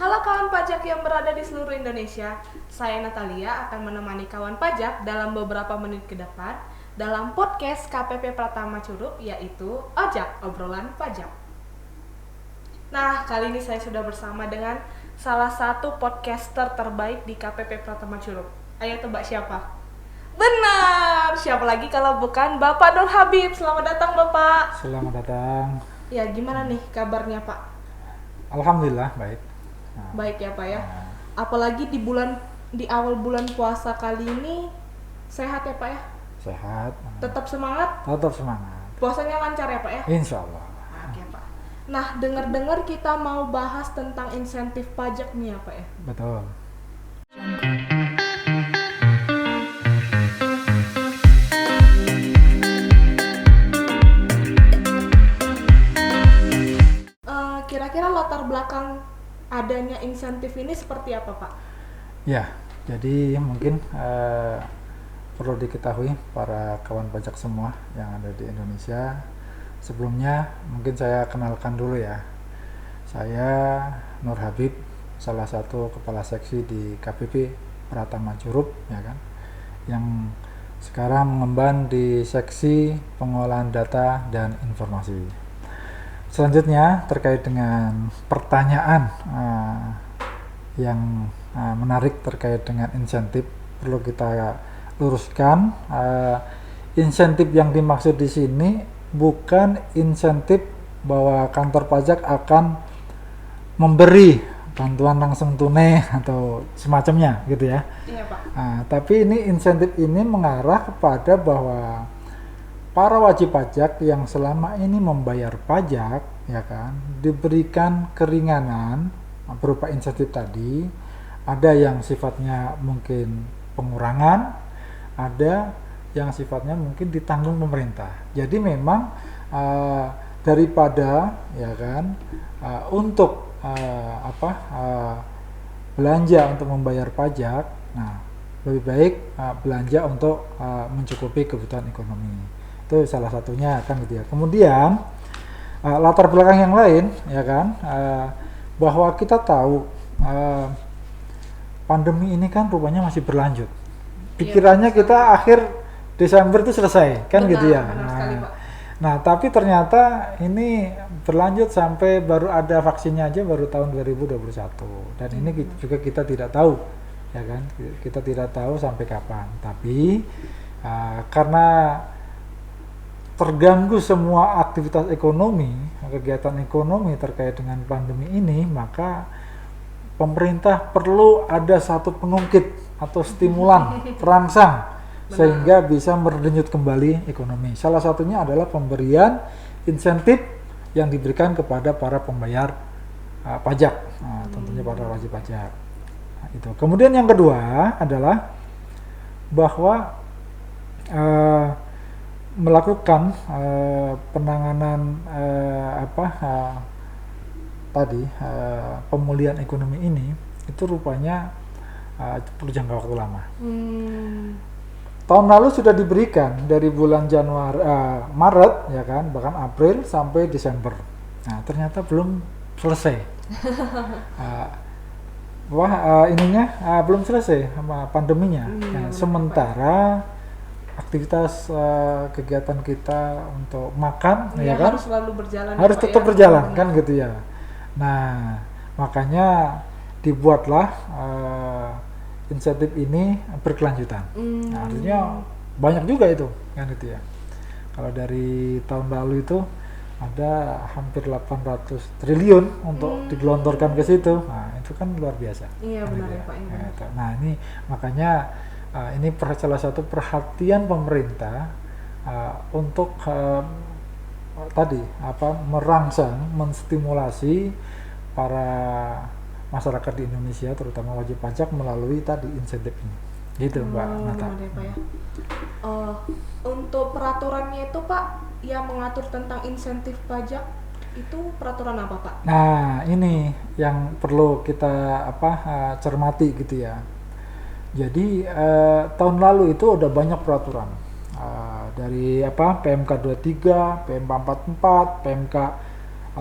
Halo kawan pajak yang berada di seluruh Indonesia, saya Natalia akan menemani kawan pajak dalam beberapa menit ke depan dalam podcast KPP Pratama Curup, yaitu Ojak Obrolan Pajak. Nah, kali ini saya sudah bersama dengan salah satu podcaster terbaik di KPP Pratama Curup. Ayo tebak siapa? Benar, siapa lagi kalau bukan Bapak Nur Habib. Selamat datang Bapak. Selamat datang. Ya, gimana nih kabarnya Pak? Alhamdulillah baik. Baik ya Pak ya. Apalagi di awal bulan puasa kali ini, sehat ya Pak ya? Sehat. Tetap semangat? Tetap semangat. Puasanya lancar ya Pak ya? Insya Allah. Oke Pak. Nah, dengar-dengar kita mau bahas tentang insentif pajak nih ya Pak ya? Betul. Kira-kira latar belakang adanya insentif ini seperti apa Pak? Ya, jadi mungkin perlu diketahui para kawan pajak semua yang ada di Indonesia. Sebelumnya mungkin saya kenalkan dulu ya. Saya Nur Habib, salah satu kepala seksi di KPP Pratama Curup, ya kan, yang sekarang mengemban di seksi pengolahan data dan informasi. Selanjutnya terkait dengan pertanyaan yang menarik terkait dengan insentif, perlu kita luruskan. Insentif yang dimaksud di sini bukan insentif bahwa kantor pajak akan memberi bantuan langsung tunai atau semacamnya gitu ya. Iya Pak. Tapi ini insentif ini mengarah kepada bahwa para wajib pajak yang selama ini membayar pajak, ya kan, diberikan keringanan berupa insentif tadi. Ada yang sifatnya mungkin pengurangan, ada yang sifatnya mungkin ditanggung pemerintah. Jadi memang daripada, ya kan, untuk belanja untuk membayar pajak, nah lebih baik belanja untuk mencukupi kebutuhan ekonomi. Itu salah satunya kan gitu ya. Kemudian latar belakang yang lain, ya kan, bahwa kita tahu pandemi ini kan rupanya masih berlanjut. Pikirannya kita akhir Desember itu selesai kan. Benar, gitu ya. Benar sekali, Pak. Nah, tapi ternyata ini berlanjut sampai baru ada vaksinnya aja baru tahun 2021. Dan ini juga kita tidak tahu, ya kan? Kita tidak tahu sampai kapan. Tapi karena terganggu semua aktivitas ekonomi, kegiatan ekonomi terkait dengan pandemi ini, maka pemerintah perlu ada satu pengungkit atau stimulan perangsang sehingga bisa meredenyut kembali ekonomi. Salah satunya adalah pemberian insentif yang diberikan kepada para pembayar pajak, tentunya pada wajib pajak. Itu. Kemudian yang kedua adalah bahwa melakukan penanganan pemulihan ekonomi ini itu rupanya perlu jangka waktu lama. Tahun lalu sudah diberikan dari bulan Maret, ya kan, bahkan April sampai Desember. Nah, ternyata belum selesai. Belum selesai sama pandeminya. Nah, sementara aktivitas kegiatan kita untuk makan, ya kan, harus selalu berjalan, harus tetap berjalan kan gitu ya. Nah, makanya dibuatlah insentif ini berkelanjutan. Nah, artinya banyak juga itu kan gitu ya. Kalau dari tahun lalu itu ada hampir 800 triliun untuk digelontorkan ke situ. Nah, itu kan luar biasa. Iya, kan benar gitu ya Pak. Iya. Nah, ini makanya ini salah satu perhatian pemerintah untuk merangsang, menstimulasi para masyarakat di Indonesia, terutama wajib pajak melalui tadi insentif ini. Gitu, Mbak Nata. Pak ya. Untuk peraturannya itu Pak yang mengatur tentang insentif pajak itu peraturan apa Pak? Nah, ini yang perlu kita cermati gitu ya. Jadi tahun lalu itu udah banyak peraturan dari PMK 23, PMK 44, PMK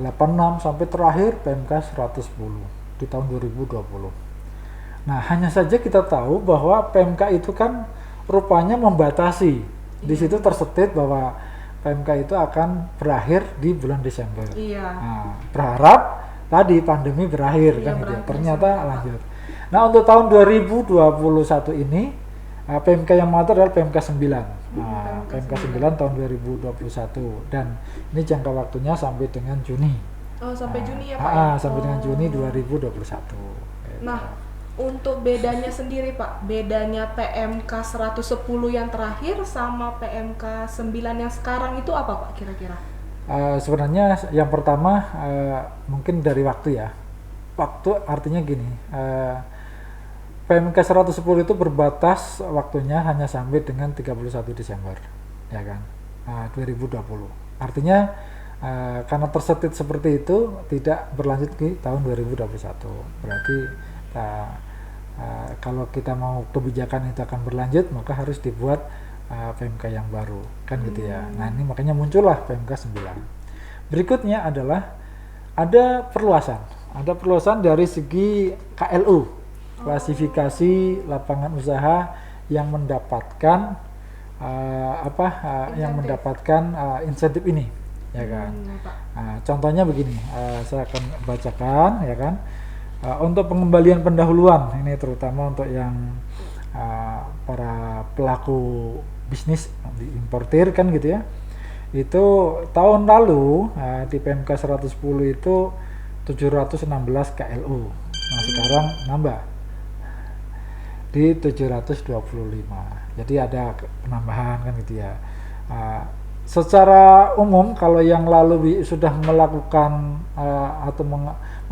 86 sampai terakhir PMK 110. di tahun 2020. Nah, hanya saja kita tahu bahwa PMK itu kan rupanya membatasi. Di situ tersetit bahwa PMK itu akan berakhir di bulan Desember. Iya. Nah, berharap tadi pandemi berakhir Iya, kan gitu ya. berakhir Ternyata semua, Pak. lanjut. Nah, untuk tahun 2021 ini PMK yang mengatur adalah PMK 9. Nah, PMK 9 tahun 2021 dan ini jangka waktunya sampai dengan Juni. Oh, sampai Juni ya, Pak? Ya? Sampai dengan Oh. Juni 2021. Gitu. Nah, untuk bedanya sendiri Pak, bedanya PMK 110 yang terakhir sama PMK 9 yang sekarang itu apa Pak kira-kira? Sebenarnya yang pertama mungkin dari waktu ya. Waktu artinya gini, PMK 110 itu berbatas waktunya hanya sampai dengan 31 Desember, ya kan, 2020. Artinya karena tersetit seperti itu tidak berlanjut ke tahun 2021. Berarti kalau kita mau kebijakan itu akan berlanjut, maka harus dibuat PMK yang baru, kan gitu ya. Nah, ini makanya muncullah PMK 9. Berikutnya adalah ada perluasan dari segi KLU. Klasifikasi lapangan usaha yang mendapatkan yang mendapatkan insentif ini, ya kan. Pak. Contohnya begini, saya akan bacakan, ya kan. Untuk pengembalian pendahuluan ini terutama untuk yang para pelaku bisnis di importir kan gitu ya. Itu tahun lalu di PMK 110 itu 716 KLU. Nah, sekarang nambah di 725. Jadi ada penambahan kan gitu ya. Secara umum kalau yang lalu sudah melakukan atau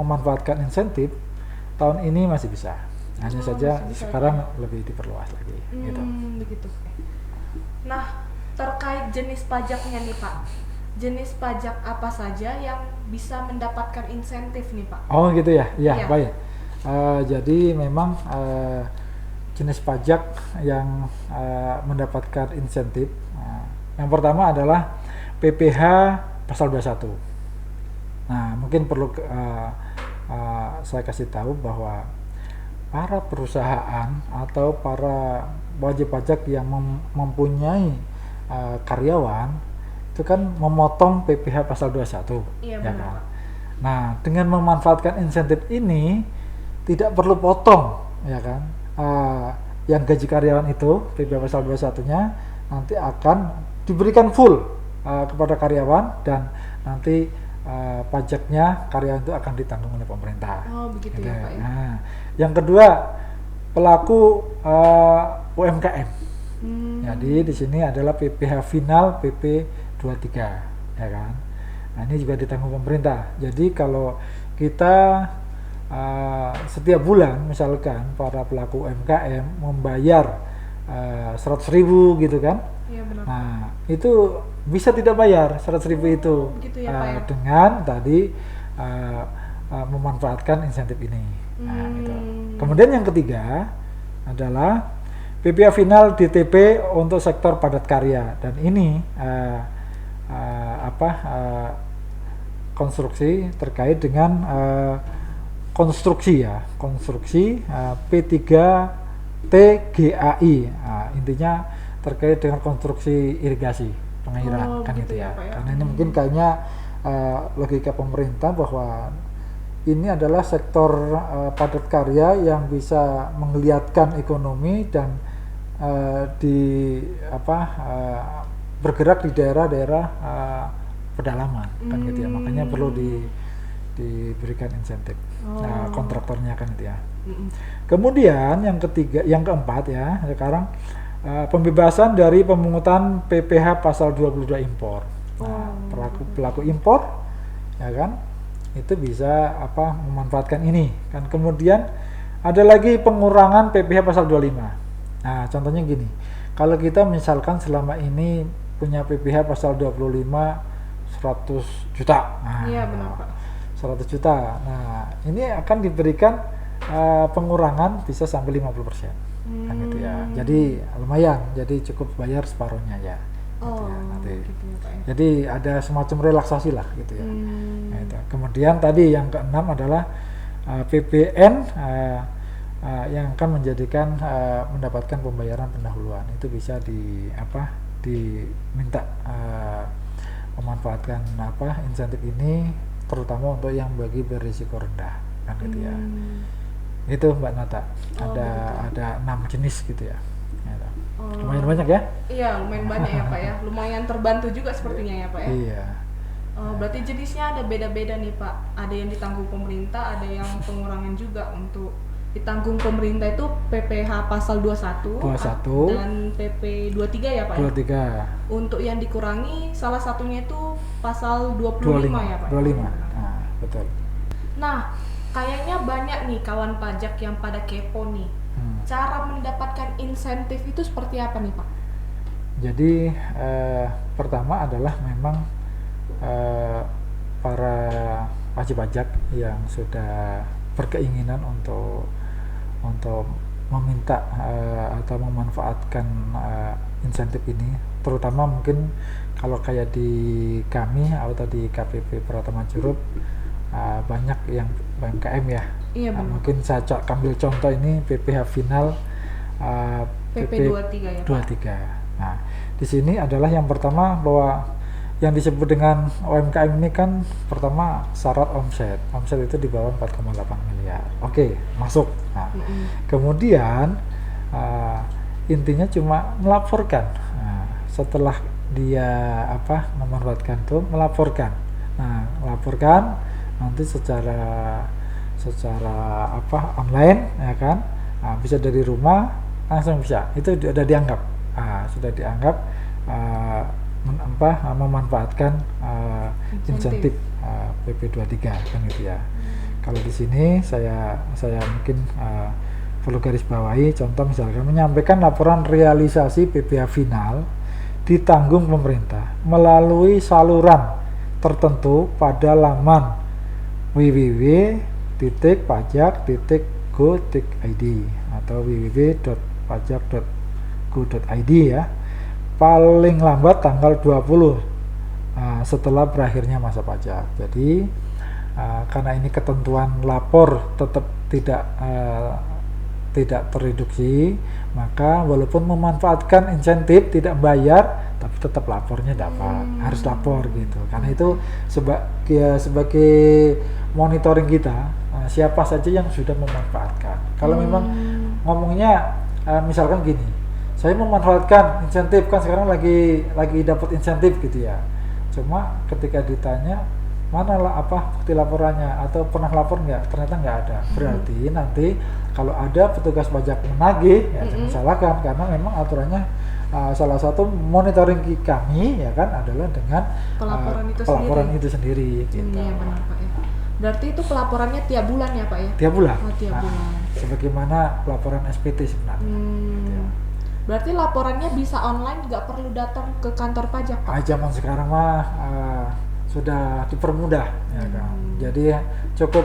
memanfaatkan insentif, tahun ini masih bisa. Hanya saja sekarang lebih diperluas lagi gitu. Begitu. Nah, terkait jenis pajaknya nih Pak. Jenis pajak apa saja yang bisa mendapatkan insentif nih Pak? Oh gitu ya. Iya, Iya. baik. Jadi memang jenis pajak yang mendapatkan insentif. Yang pertama adalah PPh pasal 21. Nah, mungkin perlu saya kasih tahu bahwa para perusahaan atau para wajib pajak yang mempunyai karyawan itu kan memotong PPh pasal 21. Iya, ya benar, kan? Pak. Nah, dengan memanfaatkan insentif ini tidak perlu potong, ya kan? Yang gaji karyawan itu PPh pasal 21-nya nanti akan diberikan full kepada karyawan dan nanti pajaknya karyawan itu akan ditanggung oleh pemerintah. Oh, begitu ya Pak ya. Nah, yang kedua pelaku UMKM. Jadi di sini adalah PPh final PP 23, ya kan. Nah, ini juga ditanggung pemerintah. Jadi kalau kita setiap bulan misalkan para pelaku UMKM membayar 100.000 gitu kan. Iya, benar. Nah, itu bisa tidak bayar 100.000 itu begitu ya, Pak ya. dengan tadi memanfaatkan insentif ini. Nah, gitu. Kemudian yang ketiga adalah PPh final DTP untuk sektor padat karya dan ini konstruksi terkait dengan konstruksi P3TGAI. Intinya terkait dengan konstruksi irigasi pengairan kan begitu gitu ya. ya, Pak ya. Karena ini mungkin kayaknya logika pemerintah bahwa ini adalah sektor padat karya yang bisa menggeliatkan ekonomi dan bergerak di daerah-daerah pedalaman kan gitu ya. Makanya perlu diberikan insentif kontraktornya kan gitu ya. Kemudian yang keempat ya sekarang pembebasan dari pemungutan PPh pasal 22 impor. Nah, pelaku impor ya kan itu bisa memanfaatkan ini kan. Kemudian ada lagi pengurangan PPh pasal 25. Nah, contohnya gini. Kalau kita misalkan selama ini punya PPh pasal 25 100 juta. Nah, Iya, benar Pak. 100 juta. Nah, ini akan diberikan pengurangan bisa sampai 50%. Kan gitu ya. Jadi lumayan. Jadi cukup bayar separuhnya ya. Gitu ya, nanti. Gitu ya, Pak ya. Jadi ada semacam relaksasi lah gitu ya. Nah, itu. Kemudian tadi yang keenam adalah PPN yang akan menjadikan mendapatkan pembayaran pendahuluan. Itu bisa diminta memanfaatkan insentif ini, terutama untuk yang bagi berisiko rendah kan gitu ya. Itu Mbak Nata. Ada 6 jenis gitu ya. Gitu. Lumayan banyak ya? Iya, lumayan banyak ya Pak ya. Lumayan terbantu juga sepertinya ya Pak ya. Iya. Berarti jenisnya ada beda-beda nih Pak. Ada yang ditanggung pemerintah, ada yang pengurangan juga. Untuk ditanggung pemerintah itu PPh pasal 21 dan PP 23 ya Pak 23. ya? Untuk yang dikurangi salah satunya itu pasal 25 ya Pak 25. Nah, betul. Nah, kayaknya banyak nih kawan pajak yang pada kepo nih. Cara mendapatkan insentif itu seperti apa nih Pak? Jadi pertama adalah memang para wajib pajak yang sudah berkeinginan untuk meminta atau memanfaatkan insentif ini, terutama mungkin kalau kayak di kami atau di KPP Pratama Curup banyak yang UMKM ya. Iya benar. Mungkin saya ambil contoh ini PPh final PP 23 ya Pak. 23. Nah, di sini adalah yang pertama bahwa yang disebut dengan UMKM ini kan pertama syarat omset itu di bawah 4,8 miliar. Oke, masuk. Nah, kemudian intinya cuma melaporkan. Nah, setelah dia memanfaatkan itu melaporkan. Nah, melaporkan nanti secara online ya kan. Nah, bisa dari rumah langsung bisa. Itu sudah dianggap. Sudah dianggap memanfaatkan insentif PP 23 kan gitu ya. Kalau di sini saya mungkin perlu garis bawahi, contoh misalkan menyampaikan laporan realisasi PPh final ditanggung pemerintah melalui saluran tertentu pada laman www.pajak.go.id atau www.pajak.go.id ya, paling lambat tanggal 20 setelah berakhirnya masa pajak. Jadi karena ini ketentuan lapor tetap tidak tereduksi, maka walaupun memanfaatkan insentif tidak bayar, tapi tetap lapornya dapat, harus lapor gitu. Karena itu sebagai monitoring kita, siapa saja yang sudah memanfaatkan. Kalau memang ngomongnya misalkan gini, saya memanfaatkan insentif, kan sekarang lagi dapat insentif gitu ya. Cuma ketika ditanya mana bukti laporannya atau pernah lapor nggak, ternyata nggak ada. Berarti nanti kalau ada petugas pajak menagih ya jangan salahkan, karena memang aturannya salah satu monitoring kami ya kan adalah dengan pelaporan itu sendiri gitu. Iya benar Pak ya. Berarti itu pelaporannya tiap bulan ya Pak ya? Tiap bulan. Tiap bulan. Sebagaimana pelaporan SPT sebenarnya. Gitu ya. Berarti laporannya bisa online, nggak perlu datang ke kantor pajak Pak? Zaman sekarang mah sudah dipermudah ya kan. Jadi cukup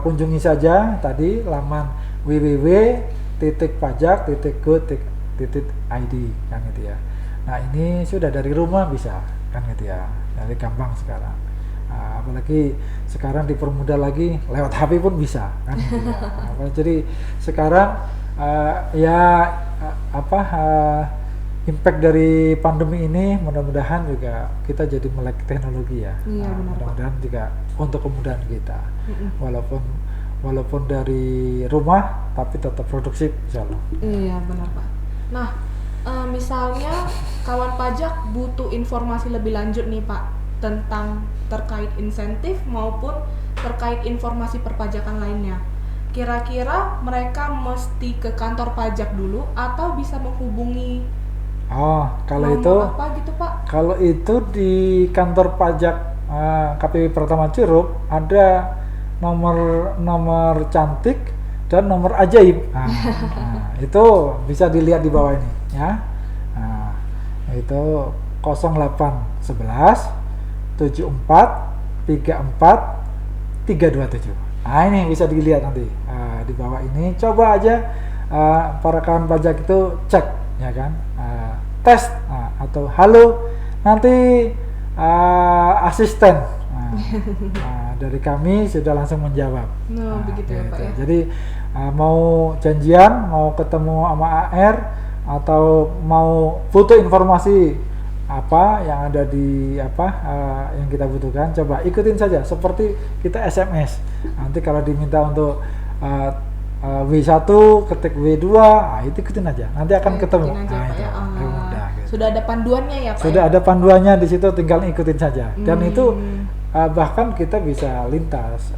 kunjungi saja tadi laman www.pajak.go.id kan gitu ya. Nah, ini sudah dari rumah bisa kan gitu ya. Jadi gampang sekarang. Apalagi sekarang dipermudah lagi lewat HP pun bisa kan gitu ya. Jadi sekarang impact dari pandemi ini mudah-mudahan juga kita jadi melek teknologi ya. Iya, mudah-mudahan juga untuk kemudahan kita. Walaupun dari rumah tapi tetap produktif insyaallah. Iya benar Pak. Nah, misalnya kawan pajak butuh informasi lebih lanjut nih Pak tentang terkait insentif maupun terkait informasi perpajakan lainnya. Kira-kira mereka mesti ke kantor pajak dulu atau bisa menghubungi kalau itu apa gitu Pak? Kalau itu di kantor pajak KPP Pratama Curup ada nomor cantik dan nomor ajaib. Itu bisa dilihat di bawah ini ya. Itu 0811 74 34 327. Ini bisa dilihat nanti di bawah ini. Coba aja para kawan pajak itu cek ya kan, tes atau halo nanti asisten dari kami sudah langsung menjawab. Begitu ya Pak ya. Jadi mau janjian, mau ketemu sama AR atau mau butuh informasi apa yang ada di yang kita butuhkan, coba ikutin saja seperti kita SMS. Nanti kalau diminta untuk W1 ketik W2, itu ikutin aja. Nanti akan ketemu. Aja, Pak, itu ya. mudah. Gitu. Sudah ada panduannya ya Pak. Sudah ada panduannya di situ, tinggal ikutin saja. Dan itu bahkan kita bisa lintas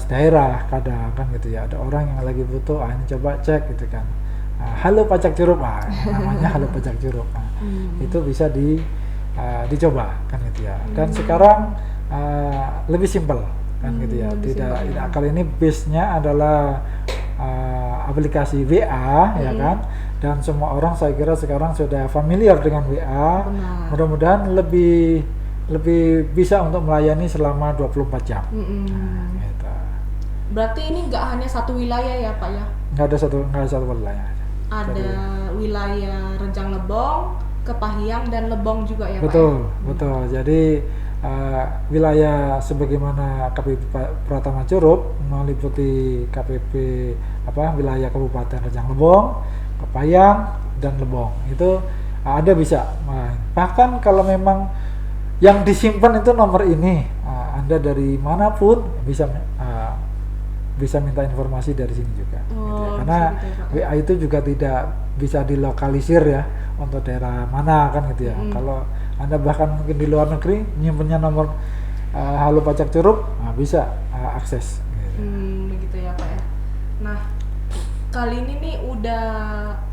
daerah kadang kan gitu ya. Ada orang yang lagi butuh, ini coba cek gitu kan. Halo Pajak Curup, namanya Halo Pajak Curup. Itu bisa dicoba kan gitu ya. Dan sekarang lebih simpel kan gitu ya. Tidak kali ini base-nya adalah aplikasi WA ya kan. Dan semua orang saya kira sekarang sudah familiar dengan WA. Mudah-mudahan lebih bisa untuk melayani selama 24 jam. Gitu. Berarti ini nggak hanya satu wilayah ya Pak ya? Nggak ada satu wilayah. Ada wilayah Rejang Lebong, Kepahyang dan Lebong juga ya Pak? Betul. Jadi wilayah sebagaimana KPP Pratama Curup meliputi KPP wilayah Kabupaten Rejang Lebong, Kepahyang dan Lebong. Itu ada bisa. Bahkan kalau memang yang disimpan itu nomor ini, Anda dari manapun bisa minta informasi dari sini juga. Gitu ya. Karena WA itu juga tidak bisa dilokalisir ya untuk daerah mana kan gitu ya. Kalau Anda bahkan mungkin di luar negeri nyimpennya nomor Halo Pajak Curup, bisa akses. Gitu. Begitu ya Pak ya. Nah, kali ini nih udah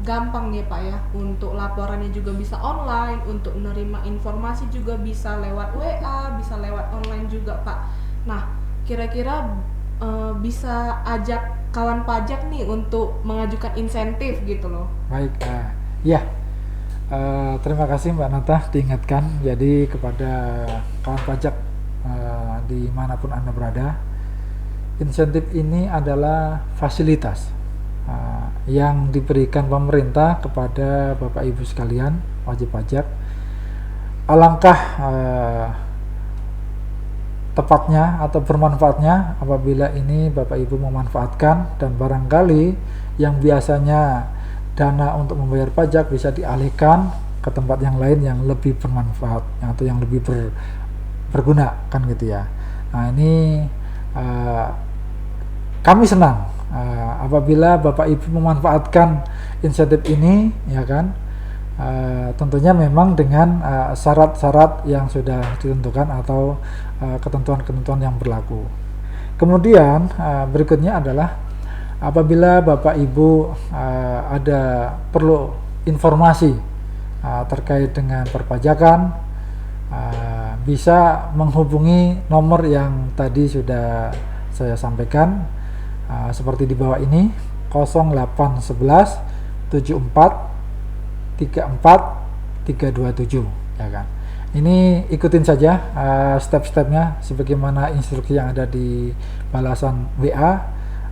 gampang ya Pak ya, untuk laporannya juga bisa online, untuk menerima informasi juga bisa lewat WA, bisa lewat online juga Pak. Nah, kira-kira bisa ajak kawan pajak nih untuk mengajukan insentif gitu loh. Baik, terima kasih Mbak Nata diingatkan. Jadi kepada kawan pajak dimanapun Anda berada, insentif ini adalah fasilitas yang diberikan pemerintah kepada Bapak Ibu sekalian wajib pajak. Alangkah tepatnya atau bermanfaatnya apabila ini Bapak Ibu memanfaatkan, dan barangkali yang biasanya dana untuk membayar pajak bisa dialihkan ke tempat yang lain yang lebih bermanfaat atau yang lebih berguna kan gitu ya. Nah ini kami senang apabila Bapak Ibu memanfaatkan insentif ini ya kan. Tentunya memang dengan syarat-syarat yang sudah ditentukan atau ketentuan-ketentuan yang berlaku. Kemudian berikutnya adalah apabila Bapak Ibu ada perlu informasi terkait dengan perpajakan, bisa menghubungi nomor yang tadi sudah saya sampaikan seperti di bawah ini, 0811 74 34327 ya kan. Ini ikutin saja step-stepnya sebagaimana instruksi yang ada di balasan WA.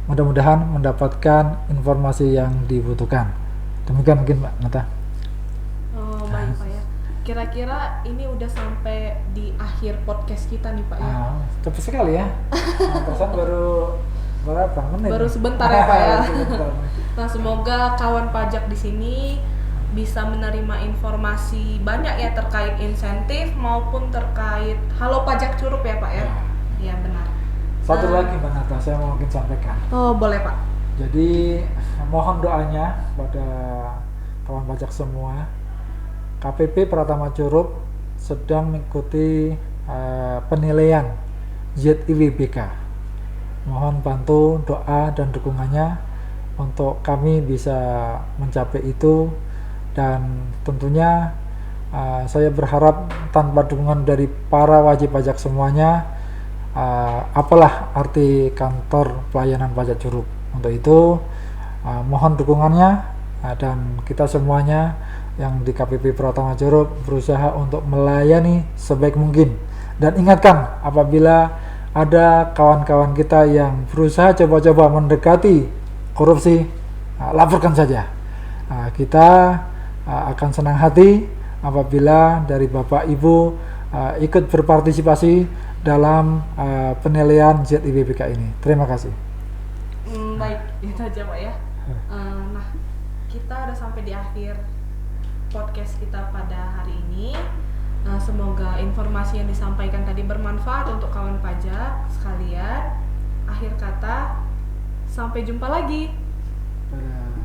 Mudah-mudahan mendapatkan informasi yang dibutuhkan. Demikian mungkin Mbak Nata. Baik Pak ya. Kira-kira ini udah sampai di akhir podcast kita nih Pak ya. Cepat sekali ya. Perasaan baru berapa menit? Baru sebentar ya Pak ya. Nah, semoga kawan pajak di sini bisa menerima informasi banyak ya terkait insentif maupun terkait Halo Pajak Curup ya Pak ya. Ya benar. Satu lagi Mbak Nata, saya mau mungkin sampaikan. Boleh Pak. Jadi mohon doanya pada kawan pajak semua. KPP Pratama Curup sedang mengikuti penilaian ZIWBK. Mohon bantu doa dan dukungannya untuk kami bisa mencapai itu. Dan tentunya saya berharap tanpa dukungan dari para wajib pajak semuanya, apalah arti kantor pelayanan pajak Curup. Untuk itu mohon dukungannya, dan kita semuanya yang di KPP Pratama Curup berusaha untuk melayani sebaik mungkin. Dan ingatkan, apabila ada kawan-kawan kita yang berusaha coba-coba mendekati korupsi, laporkan saja. Kita akan senang hati apabila dari Bapak Ibu ikut berpartisipasi dalam penilaian ZIBPK ini. Terima kasih. Baik, itu aja Pak ya. Nah, kita udah sampai di akhir podcast kita pada hari ini. Semoga informasi yang disampaikan tadi bermanfaat untuk kawan pajak sekalian. Akhir kata, sampai jumpa lagi. Dadah.